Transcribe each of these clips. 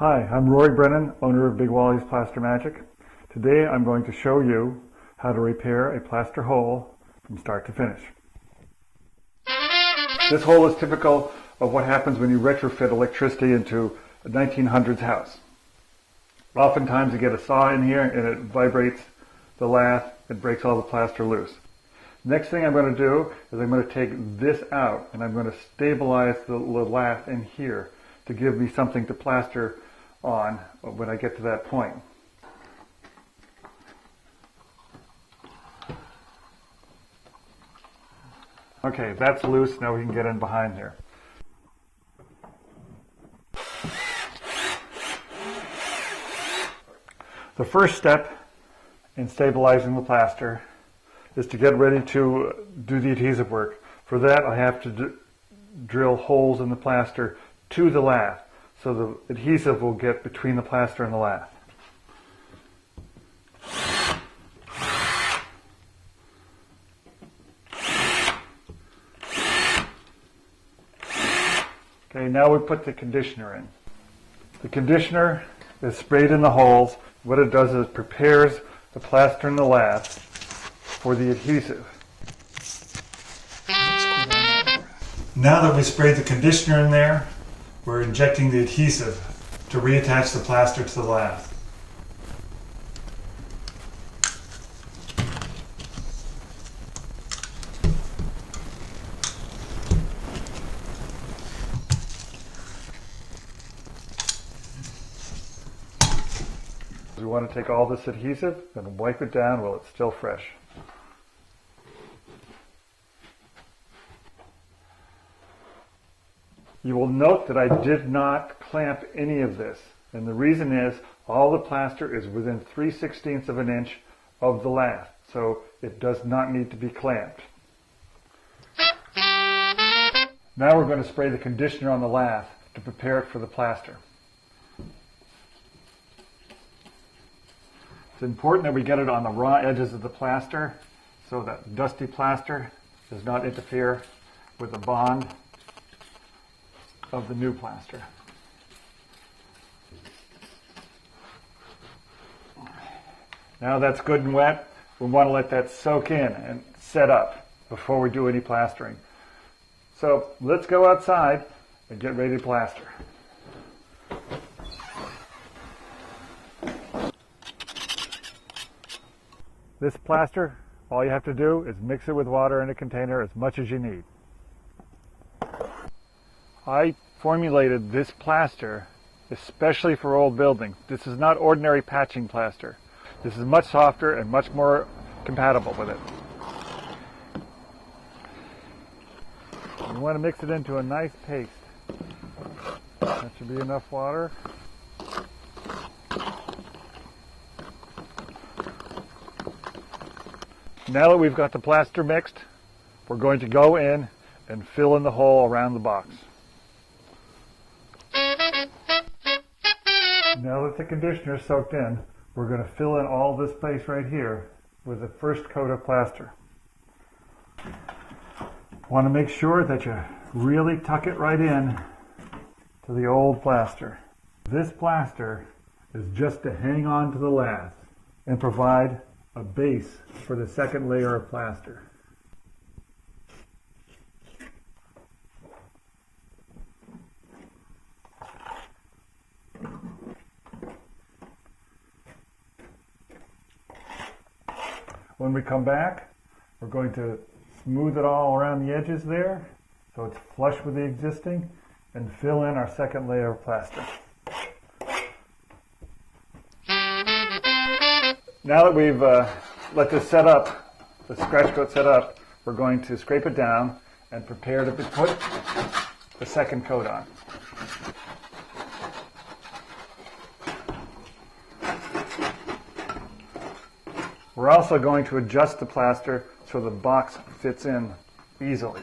Hi, I'm Rory Brennan, owner of Big Wallys Plaster Magic. Today I'm going to show you how to repair a plaster hole from start to finish. This hole is typical of what happens when you retrofit electricity into a 1900s house. Oftentimes you get a saw in here and it vibrates the lath and breaks all the plaster loose. Next thing I'm going to do is I'm going to take this out and I'm going to stabilize the lath in here to give me something to plaster on when I get to that point. Okay, that's loose. Now we can get in behind there. The first step in stabilizing the plaster is to get ready to do the adhesive work. For that I have to drill holes in the plaster to the lath so the adhesive will get between the plaster and the lath. Okay, now we put the conditioner in. The conditioner is sprayed in the holes. What it does is it prepares the plaster and the lath for the adhesive. Now that we sprayed the conditioner in there, we're injecting the adhesive to reattach the plaster to the lath. We want to take all this adhesive and wipe it down while it's still fresh. You will note that I did not clamp any of this, and the reason is all the plaster is within 3/16 of an inch of the lath, so it does not need to be clamped. Now we're going to spray the conditioner on the lath to prepare it for the plaster. It's important that we get it on the raw edges of the plaster so that dusty plaster does not interfere with the bond of the new plaster. Now that's good and wet, we want to let that soak in and set up before we do any plastering. So let's go outside and get ready to plaster. This plaster, all you have to do is mix it with water in a container as much as you need. I formulated this plaster especially for old buildings. This is not ordinary patching plaster. This is much softer and much more compatible with it. You want to mix it into a nice paste. That should be enough water. Now that we've got the plaster mixed, we're going to go in and fill in the hole around the box. Now that the conditioner is soaked in, we're going to fill in all this space right here with the first coat of plaster. Want to make sure that you really tuck it right in to the old plaster. This plaster is just to hang on to the lath and provide a base for the second layer of plaster. When we come back, we're going to smooth it all around the edges there so it's flush with the existing and fill in our second layer of plaster. Now that we've let this set up, the scratch coat set up, we're going to scrape it down and prepare to put the second coat on. We're also going to adjust the plaster so the box fits in easily.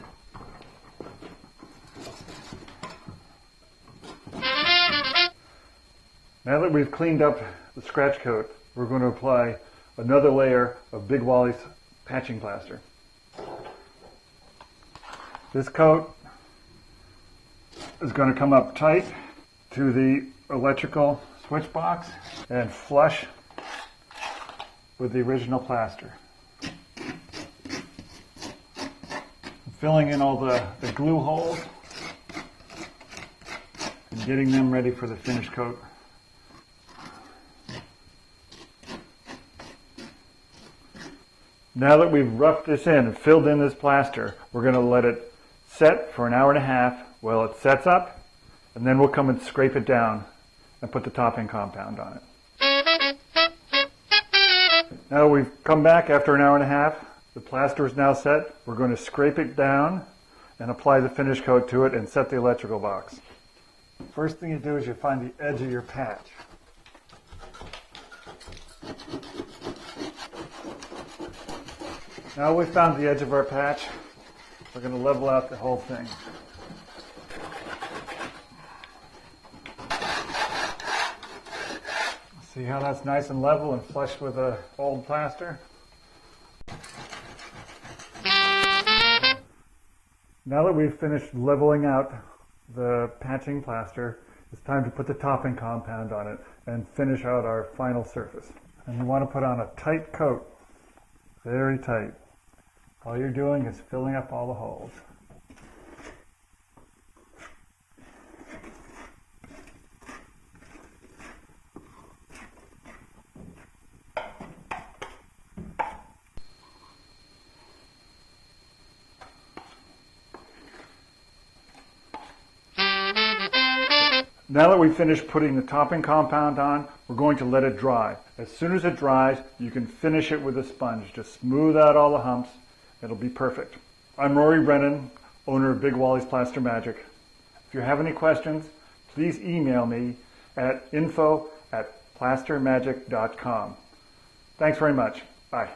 Now that we've cleaned up the scratch coat, we're going to apply another layer of Big Wallys patching plaster. This coat is going to come up tight to the electrical switch box and flush with the original plaster. Filling in all the glue holes and getting them ready for the finish coat. Now that we've roughed this in and filled in this plaster, we're going to let it set for an hour and a half while it sets up, and then we'll come and scrape it down and put the topping compound on it. Now we've come back after an hour and a half. The plaster is now set. We're going to scrape it down and apply the finish coat to it and set the electrical box. First thing you do is you find the edge of your patch. Now we've found the edge of our patch, we're going to level out the whole thing. See how that's nice and level and flush with the old plaster? Now that we've finished leveling out the patching plaster, it's time to put the topping compound on it and finish out our final surface. And you want to put on a tight coat, very tight. All you're doing is filling up all the holes. Now that we've finished putting the topping compound on, we're going to let it dry. As soon as it dries, you can finish it with a sponge. Just smooth out all the humps. It'll be perfect. I'm Rory Brennan, owner of Big Wallys Plaster Magic. If you have any questions, please email me at info@plastermagic.com. Thanks very much. Bye.